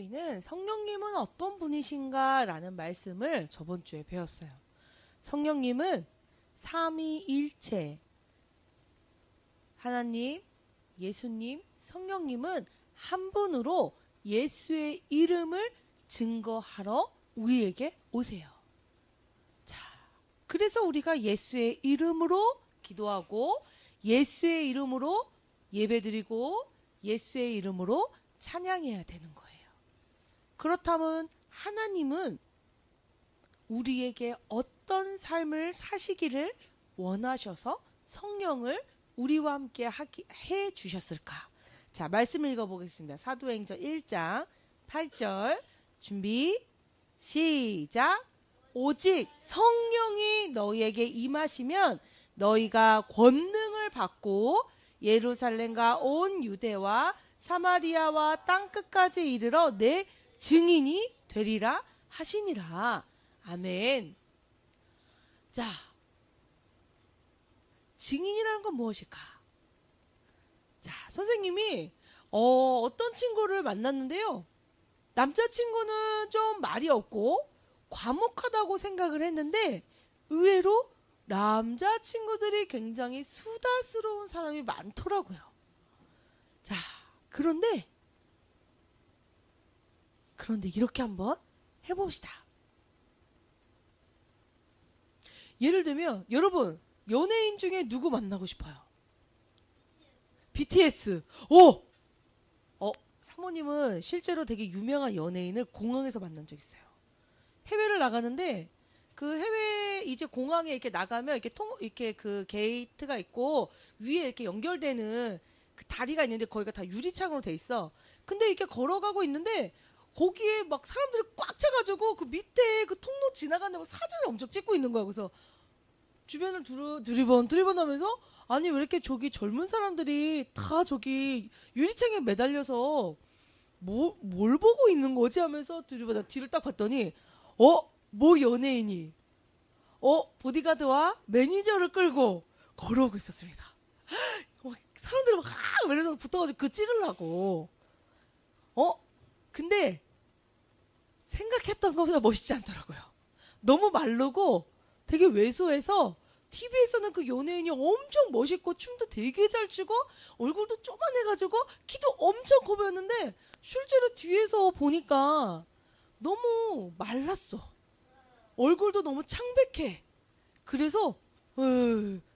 우리는 성령님은 어떤 분이신가 라는 말씀을 저번 주에 배웠어요. 성령님은 삼위일체, 하나님, 예수님, 성령님은 한 분으로 예수의 이름을 증거하러 우리에게 오세요. 자, 그래서 우리가 예수의 이름으로 기도하고 예수의 이름으로 예배드리고 예수의 이름으로 찬양해야 되는 거예요. 그렇다면 하나님은 우리에게 어떤 삶을 사시기를 원하셔서 성령을 우리와 함께 해 주셨을까? 자, 말씀 읽어보겠습니다. 사도행전 1장 8절 준비 시작. 오직 성령이 너희에게 임하시면 너희가 권능을 받고 예루살렘과 온 유대와 사마리아와 땅끝까지 이르러 내 증인이 되리라 하시니라. 아멘. 자, 증인이라는 건 무엇일까? 자, 선생님이 어떤 친구를 만났는데요. 남자친구는 좀 말이 없고 과묵하다고 생각을 했는데 의외로 남자친구들이 굉장히 수다스러운 사람이 많더라고요. 자, 그런데 이렇게 한번 해봅시다. 예를 들면 여러분 연예인 중에 누구 만나고 싶어요? BTS. 사모님은 실제로 되게 유명한 연예인을 공항에서 만난 적 있어요. 해외를 나가는데 그 해외 이제 공항에 이렇게 나가면 이렇게 그 게이트가 있고 위에 이렇게 연결되는 그 다리가 있는데 거기가 다 유리창으로 돼 있어. 근데 이렇게 걸어가고 있는데 거기에 막 사람들이 꽉 차가지고 그 밑에 그 통로 지나가는데 막 사진을 엄청 찍고 있는 거야. 그래서 주변을 두리번하면서 아니 왜 이렇게 저기 젊은 사람들이 다 저기 유리창에 매달려서 뭘 보고 있는 거지 하면서 뒤를 딱 봤더니 뭐 연예인이 보디가드와 매니저를 끌고 걸어오고 있었습니다. 사람들이 막 이러면서 붙어가지고 그 찍으려고. 근데 생각했던 것보다 멋있지 않더라고요. 너무 마르고 되게 왜소해서 TV에서는 그 연예인이 엄청 멋있고 춤도 되게 잘 추고 얼굴도 쪼만해가지고 키도 엄청 커 보였는데 실제로 뒤에서 보니까 너무 말랐어. 얼굴도 너무 창백해. 그래서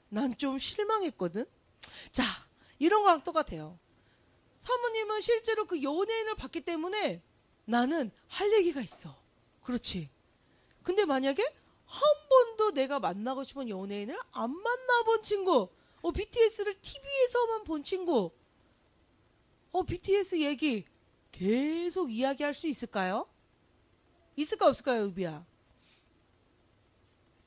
난 좀 실망했거든. 자, 이런 거랑 똑같아요. 사모님은 실제로 그 연예인을 봤기 때문에 나는 할 얘기가 있어. 그렇지. 근데 만약에 한 번도 내가 만나고 싶은 연예인을 안 만나본 친구, BTS를 TV에서만 본 친구, BTS 얘기 계속 이야기할 수 있을까요? 있을까 없을까요, 유비야?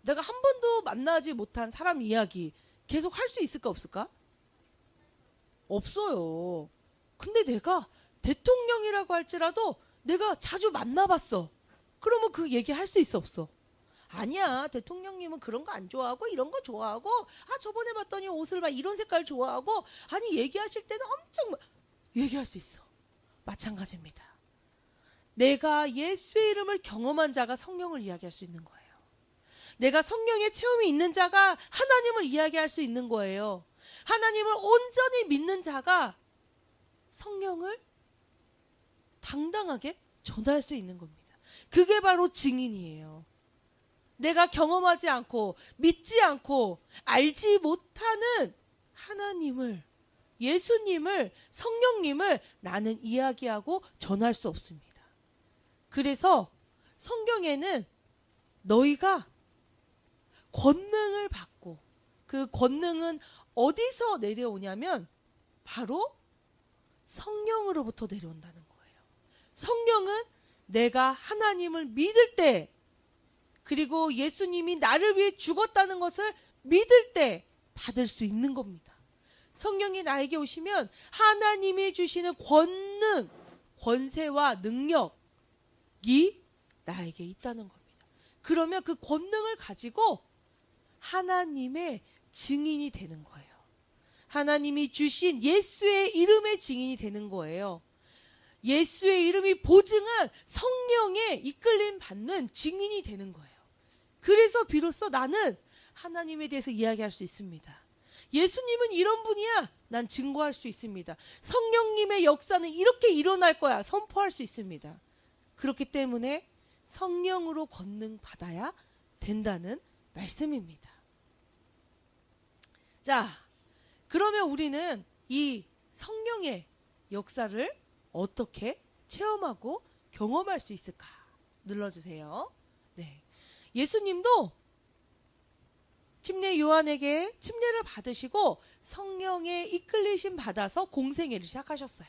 내가 한 번도 만나지 못한 사람 이야기 계속 할 수 있을까 없을까? 없어요. 근데 내가 대통령이라고 할지라도 내가 자주 만나봤어. 그러면 그 얘기 할 수 있어 없어? 아니야, 대통령님은 그런 거 안 좋아하고 이런 거 좋아하고 저번에 봤더니 옷을 막 이런 색깔 좋아하고 아니 얘기하실 때는 엄청 얘기할 수 있어. 마찬가지입니다. 내가 예수의 이름을 경험한 자가 성령을 이야기할 수 있는 거예요. 내가 성령의 체험이 있는 자가 하나님을 이야기할 수 있는 거예요. 하나님을 온전히 믿는 자가 성령을 당당하게 전할 수 있는 겁니다. 그게 바로 증인이에요. 내가 경험하지 않고 믿지 않고 알지 못하는 하나님을, 예수님을, 성령님을 나는 이야기하고 전할 수 없습니다. 그래서 성경에는 너희가 권능을 받고 그 권능은 어디서 내려오냐면 바로 성령으로부터 내려온다는 거예요. 성령은 내가 하나님을 믿을 때 그리고 예수님이 나를 위해 죽었다는 것을 믿을 때 받을 수 있는 겁니다. 성령이 나에게 오시면 하나님이 주시는 권능, 권세와 능력이 나에게 있다는 겁니다. 그러면 그 권능을 가지고 하나님의 증인이 되는 거예요. 하나님이 주신 예수의 이름의 증인이 되는 거예요. 예수의 이름이 보증한 성령의 이끌림 받는 증인이 되는 거예요. 그래서 비로소 나는 하나님에 대해서 이야기할 수 있습니다. 예수님은 이런 분이야. 난 증거할 수 있습니다. 성령님의 역사는 이렇게 일어날 거야. 선포할 수 있습니다. 그렇기 때문에 성령으로 권능 받아야 된다는 말씀입니다. 자, 그러면 우리는 이 성령의 역사를 어떻게 체험하고 경험할 수 있을까? 눌러주세요. 네. 예수님도 침례 요한에게 침례를 받으시고 성령의 이끌리심 받아서 공생애를 시작하셨어요.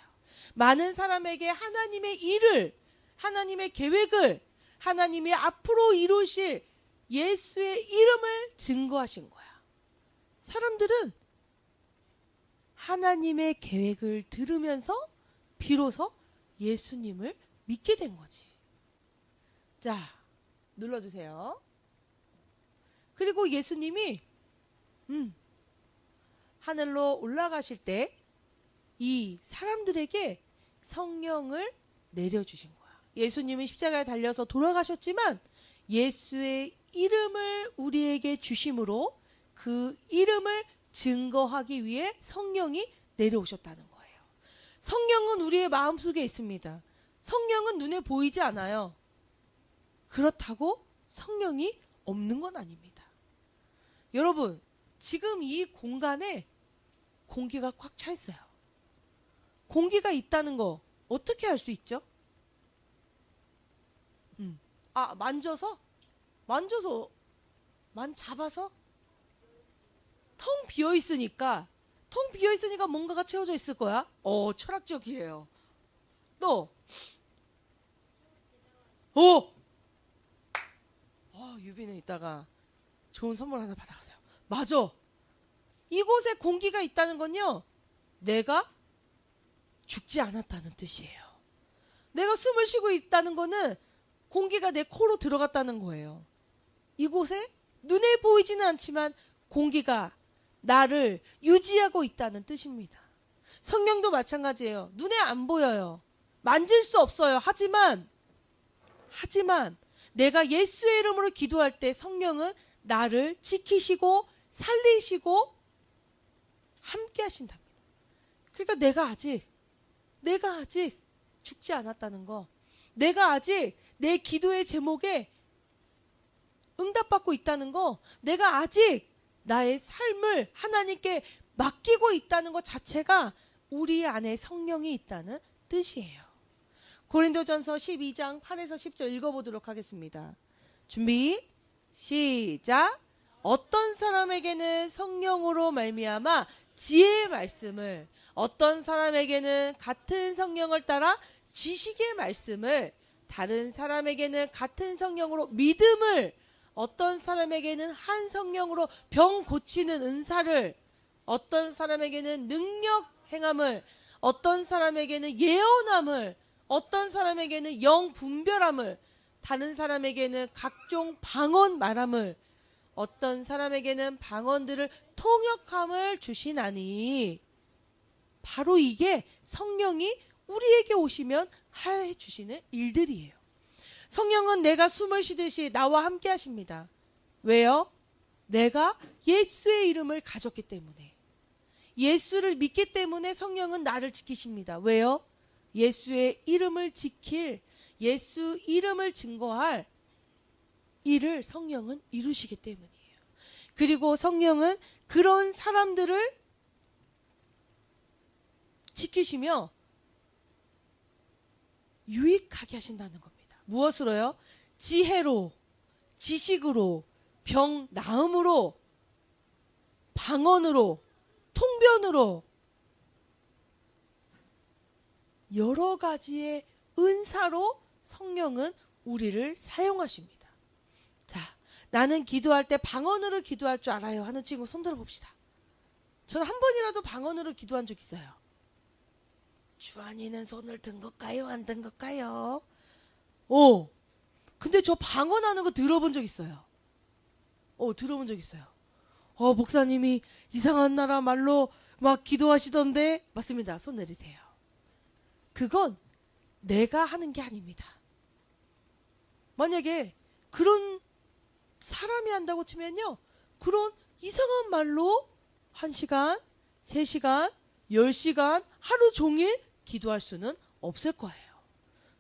많은 사람에게 하나님의 일을, 하나님의 계획을, 하나님이 앞으로 이루실 예수의 이름을 증거하신 거야. 사람들은 하나님의 계획을 들으면서 비로소 예수님을 믿게 된 거지. 자, 눌러주세요. 그리고 예수님이 하늘로 올라가실 때 이 사람들에게 성령을 내려주신 거야. 예수님은 십자가에 달려서 돌아가셨지만 예수의 이름을 우리에게 주심으로 그 이름을 증거하기 위해 성령이 내려오셨다는 거예요. 성령은 우리의 마음속에 있습니다. 성령은 눈에 보이지 않아요. 그렇다고 성령이 없는 건 아닙니다. 여러분, 지금 이 공간에 공기가 꽉 차 있어요. 공기가 있다는 거 어떻게 알 수 있죠? 만져서 잡아서 텅 비어 있으니까 뭔가가 채워져 있을 거야. 철학적이에요. 또 유빈에 있다가 좋은 선물 하나 받아가세요. 맞아. 이곳에 공기가 있다는 건요, 내가 죽지 않았다는 뜻이에요. 내가 숨을 쉬고 있다는 거는 공기가 내 코로 들어갔다는 거예요. 이곳에 눈에 보이지는 않지만 공기가 나를 유지하고 있다는 뜻입니다. 성령도 마찬가지예요. 눈에 안 보여요. 만질 수 없어요. 하지만 내가 예수의 이름으로 기도할 때 성령은 나를 지키시고 살리시고 함께 하신답니다. 그러니까 내가 아직 죽지 않았다는 거, 내가 아직 내 기도의 제목에 응답받고 있다는 거, 내가 아직 나의 삶을 하나님께 맡기고 있다는 것 자체가 우리 안에 성령이 있다는 뜻이에요. 고린도전서 12장 8에서 10절 읽어보도록 하겠습니다. 준비, 시작. 어떤 사람에게는 성령으로 말미암아 지혜의 말씀을, 어떤 사람에게는 같은 성령을 따라 지식의 말씀을, 다른 사람에게는 같은 성령으로 믿음을, 어떤 사람에게는 한 성령으로 병 고치는 은사를, 어떤 사람에게는 능력 행함을, 어떤 사람에게는 예언함을, 어떤 사람에게는 영 분별함을, 다른 사람에게는 각종 방언 말함을, 어떤 사람에게는 방언들을 통역함을 주시나니, 바로 이게 성령이 우리에게 오시면 해 주시는 일들이에요. 성령은 내가 숨을 쉬듯이 나와 함께 하십니다. 왜요? 내가 예수의 이름을 가졌기 때문에, 예수를 믿기 때문에 성령은 나를 지키십니다. 왜요? 예수의 이름을 지킬, 예수 이름을 증거할 일을 성령은 이루시기 때문이에요. 그리고 성령은 그런 사람들을 지키시며 유익하게 하신다는 겁니다. 무엇으로요? 지혜로, 지식으로, 병 나음으로, 방언으로, 통변으로, 여러 가지의 은사로 성령은 우리를 사용하십니다. 자, 나는 기도할 때 방언으로 기도할 줄 알아요 하는 친구 손 들어봅시다. 저는 한 번이라도 방언으로 기도한 적 있어요. 주한이는 손을 든 걸까요? 안 든 걸까요? 근데 저 방언하는 거 들어본 적 있어요. 들어본 적 있어요. 목사님이 이상한 나라 말로 막 기도하시던데. 맞습니다. 손 내리세요. 그건 내가 하는 게 아닙니다. 만약에 그런 사람이 한다고 치면요, 그런 이상한 말로 1시간, 3시간, 10시간, 하루 종일 기도할 수는 없을 거예요.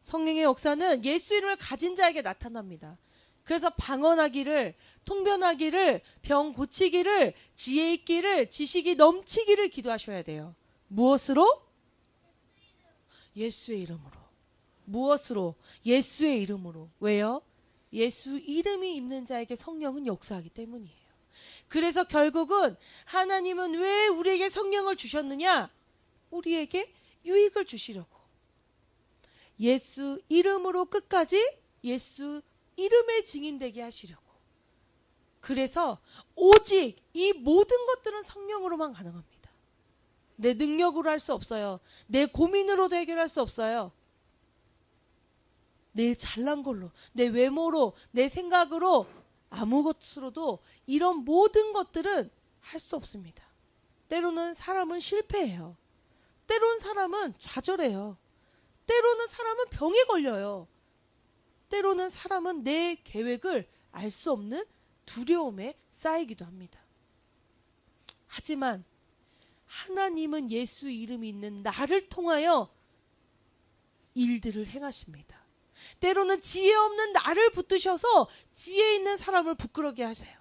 성령의 역사는 예수 이름을 가진 자에게 나타납니다. 그래서 방언하기를, 통변하기를, 병 고치기를, 지혜 있기를, 지식이 넘치기를 기도하셔야 돼요. 무엇으로? 예수의 이름으로. 무엇으로? 예수의 이름으로. 왜요? 예수 이름이 있는 자에게 성령은 역사하기 때문이에요. 그래서 결국은 하나님은 왜 우리에게 성령을 주셨느냐? 우리에게 유익을 주시려고. 예수 이름으로 끝까지 예수 이름의 증인되게 하시려고. 그래서 오직 이 모든 것들은 성령으로만 가능합니다. 내 능력으로 할 수 없어요. 내 고민으로도 해결할 수 없어요. 내 잘난 걸로, 내 외모로, 내 생각으로, 아무것으로도 이런 모든 것들은 할 수 없습니다. 때로는 사람은 실패해요. 때로는 사람은 좌절해요. 때로는 사람은 병에 걸려요. 때로는 사람은 내 계획을 알 수 없는 두려움에 쌓이기도 합니다. 하지만 하나님은 예수 이름이 있는 나를 통하여 일들을 행하십니다. 때로는 지혜 없는 나를 붙드셔서 지혜 있는 사람을 부끄럽게 하세요.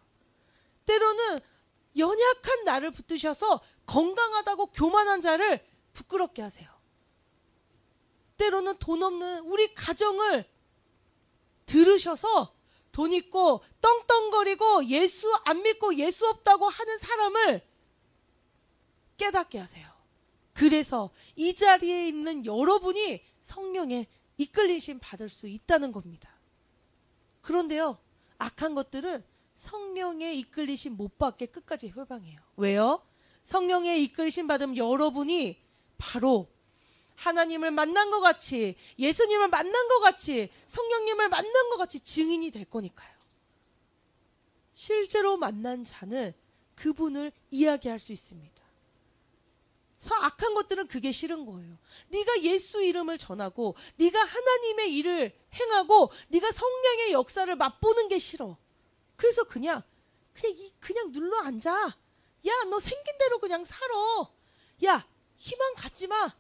때로는 연약한 나를 붙드셔서 건강하다고 교만한 자를 부끄럽게 하세요. 때로는 돈 없는 우리 가정을 들으셔서 돈 있고 떵떵거리고 예수 안 믿고 예수 없다고 하는 사람을 깨닫게 하세요. 그래서 이 자리에 있는 여러분이 성령의 이끌리심 받을 수 있다는 겁니다. 그런데요, 악한 것들은 성령의 이끌리심 못 받게 끝까지 회방해요. 왜요? 성령의 이끌리심 받으면 여러분이 바로 하나님을 만난 것 같이, 예수님을 만난 것 같이, 성령님을 만난 것 같이 증인이 될 거니까요. 실제로 만난 자는 그분을 이야기할 수 있습니다. 악한 것들은 그게 싫은 거예요. 네가 예수 이름을 전하고 네가 하나님의 일을 행하고 네가 성령의 역사를 맛보는 게 싫어. 그래서 그냥 눌러 앉아. 야, 너 생긴 대로 그냥 살아. 야, 희망 갖지 마.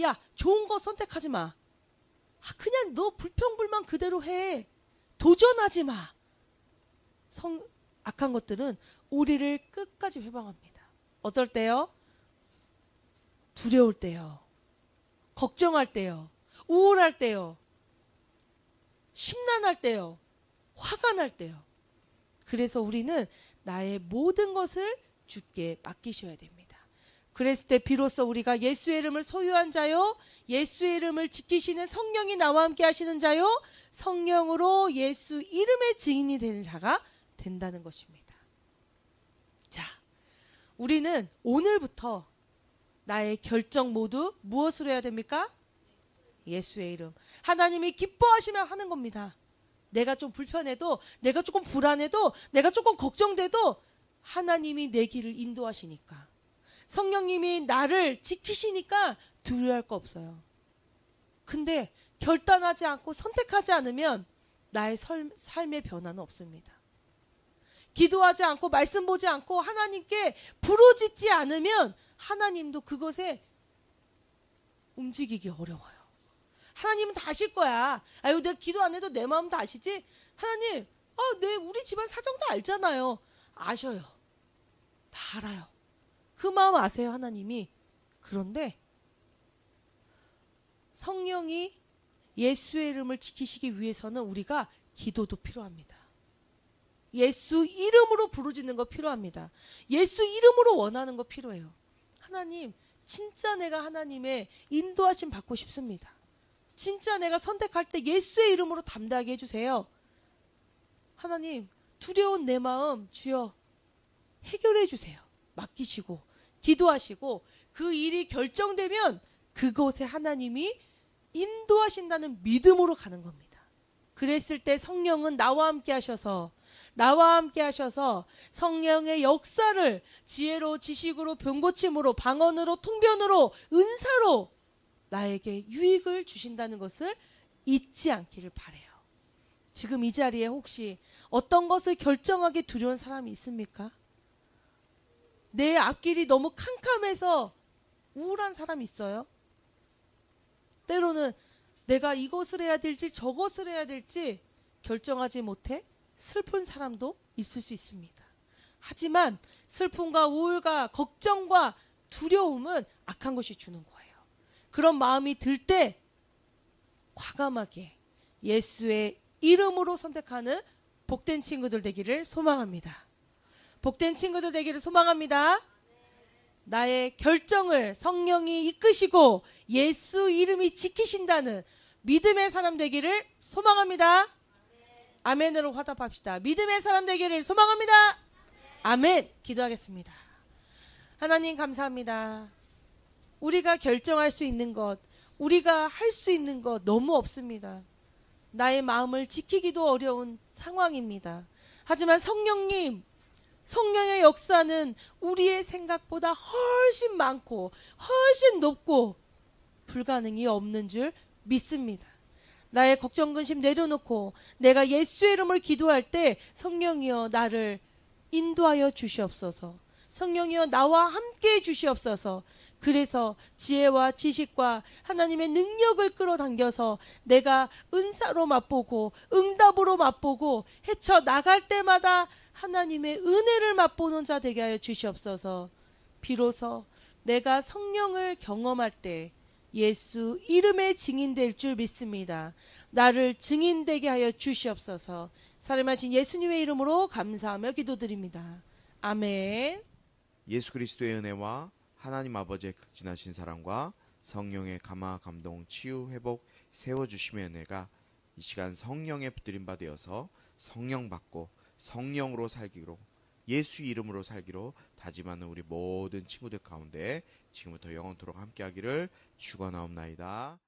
야, 좋은 거 선택하지 마. 그냥 너 불평불만 그대로 해. 도전하지 마. 악한 것들은 우리를 끝까지 회방합니다. 어떨 때요? 두려울 때요. 걱정할 때요. 우울할 때요. 심란할 때요. 화가 날 때요. 그래서 우리는 나의 모든 것을 주께 맡기셔야 됩니다. 그랬을 때 비로소 우리가 예수의 이름을 소유한 자요, 예수의 이름을 지키시는 성령이 나와 함께 하시는 자요, 성령으로 예수 이름의 증인이 되는 자가 된다는 것입니다. 자, 우리는 오늘부터 나의 결정 모두 무엇으로 해야 됩니까? 예수의 이름. 하나님이 기뻐하시면 하는 겁니다. 내가 좀 불편해도, 내가 조금 불안해도, 내가 조금 걱정돼도 하나님이 내 길을 인도하시니까, 성령님이 나를 지키시니까 두려워할 거 없어요. 근데 결단하지 않고 선택하지 않으면 나의 삶의 변화는 없습니다. 기도하지 않고 말씀 보지 않고 하나님께 부르짖지 않으면 하나님도 그것에 움직이기 어려워요. 하나님은 다 아실 거야. 아유, 내가 기도 안 해도 내 마음 다 아시지? 하나님, 우리 집안 사정 다 알잖아요. 아셔요. 다 알아요. 그 마음 아세요, 하나님이. 그런데 성령이 예수의 이름을 지키시기 위해서는 우리가 기도도 필요합니다. 예수 이름으로 부르짖는 거 필요합니다. 예수 이름으로 원하는 거 필요해요. 하나님, 진짜 내가 하나님의 인도하심 받고 싶습니다. 진짜 내가 선택할 때 예수의 이름으로 담대하게 해주세요. 하나님, 두려운 내 마음 주여 해결해 주세요. 맡기시고 기도하시고 그 일이 결정되면 그곳에 하나님이 인도하신다는 믿음으로 가는 겁니다. 그랬을 때 성령은 나와 함께 하셔서 성령의 역사를 지혜로, 지식으로, 병고침으로, 방언으로, 통변으로, 은사로 나에게 유익을 주신다는 것을 잊지 않기를 바라요. 지금 이 자리에 혹시 어떤 것을 결정하기 두려운 사람이 있습니까? 내 앞길이 너무 캄캄해서 우울한 사람이 있어요? 때로는 내가 이것을 해야 될지 저것을 해야 될지 결정하지 못해 슬픈 사람도 있을 수 있습니다. 하지만 슬픔과 우울과 걱정과 두려움은 악한 것이 주는 거예요. 그런 마음이 들 때 과감하게 예수의 이름으로 선택하는 복된 친구들 되기를 소망합니다. 복된 친구들 되기를 소망합니다. 나의 결정을 성령이 이끄시고 예수 이름이 지키신다는 믿음의 사람 되기를 소망합니다. 아멘으로 화답합시다. 믿음의 사람 되기를 소망합니다. 아멘. 기도하겠습니다. 하나님 감사합니다. 우리가 결정할 수 있는 것, 우리가 할 수 있는 것 너무 없습니다. 나의 마음을 지키기도 어려운 상황입니다. 하지만 성령님, 성령의 역사는 우리의 생각보다 훨씬 많고 훨씬 높고 불가능이 없는 줄 믿습니다. 나의 걱정 근심 내려놓고 내가 예수의 이름을 기도할 때 성령이여 나를 인도하여 주시옵소서. 성령이여 나와 함께 해 주시옵소서. 그래서 지혜와 지식과 하나님의 능력을 끌어당겨서 내가 은사로 맛보고 응답으로 맛보고 헤쳐나갈 때마다 하나님의 은혜를 맛보는 자 되게 하여 주시옵소서. 비로소 내가 성령을 경험할 때 예수 이름의 증인될 줄 믿습니다. 나를 증인되게 하여 주시옵소서. 살아계신 예수님의 이름으로 감사하며 기도드립니다. 아멘. 예수 그리스도의 은혜와 하나님 아버지의 극진하신 사랑과 성령의 감화 감동 치유 회복 세워주심의 은혜가 이 시간 성령의 붙들림 받으어서 성령 받고 성령으로 살기로 예수 이름으로 살기로 다짐하는 우리 모든 친구들 가운데 지금부터 영원토록 함께하기를 축원하옵나이다.